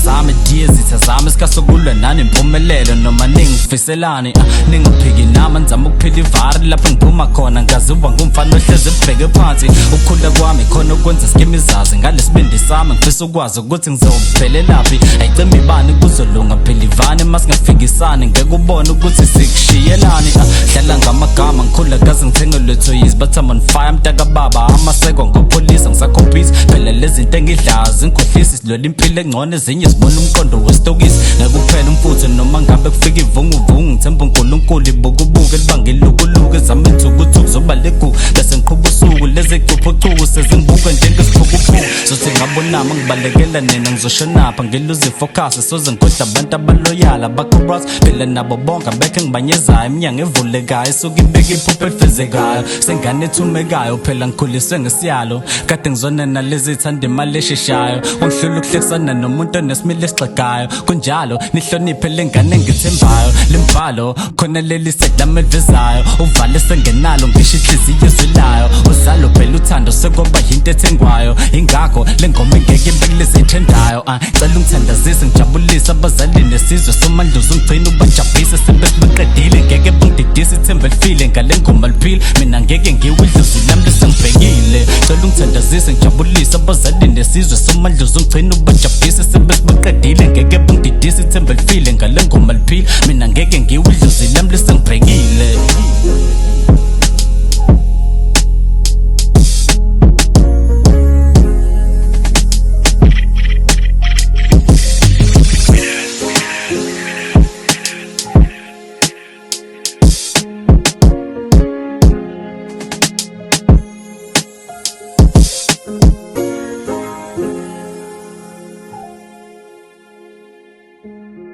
zami diye zitha zami sikasokulwa nani impumelelo noma ningifiselani ningiphiki nama nizama ukuphila ivari lapho ngiphuma khona ngaziwa ngumfana ohlezi ebheke phansi ukukhula kwami khona ukwenza skimi zazi ngalesibindi sami ngifisa ukwazi ukuthi ngizophelelaphi ayicimbi ibani kuzolunga phela ivani masingafikisani ngeke ubone ukuthi sikushiyelani hlala ngamagama ngikhula kaze ngithenge lethoyizi but I'm on fire mtaka baba amaseko ngopholisa ngisakhophisa phela lezinto engidlayo zingikhohlisa silwela impilo engcono ezinye zibona umqondo westokisi ngekuphela umfutho noma ngabe kufika ivunguvungu ngithemba uNkulunkulu ibukubuke libanga ilukuluku ezami inthukuthuku zoba legu bese ngiqhuba usuku lezi cuphucuku sezingibuka njengesiphukupuku sothi ngabonama ngibalekela nina ngizoshonapha ngiluze ifocus soze ngigodla abantu abaloyala bakhoras phela nabo bonke abekhe ngibanyezayo iminyango evulekayo isuke ibeka iphupho elifezekayo sengane ethumekayo phela ngikhuliswe ngesiyalo kade ngizona nalezi ithanda imali esheshayo wangihlula ukuhlekisana nomuntu onesimilo esigxekayo kunjalo nihloniphe lengane engithembayo lembalo khona leli seklama elivezayo uvale sengenalo ngisho inhliziyo ezwelayo uzalo phela uthando sekoba yinto ethengwayo ingakho lengoma engeke ibekileze ethendayo cela ungithandazise ngijabulise abazali nesizwe somandluzo ungigcina ubajabulise sebeqedile ngeke bangididise ithemba elifile ngale ngoma liphile mina ngeke ngiwidluze lami lesengibhekile cela ungithandazise ngijabulise abazali nesizwe somandluzo ungigcina ubajabulise sebeqedile ngeke bangididise ithemba elifile ngale ngoma liphile mina ngeke ngiwidluze lami lesengibhekile Thank you.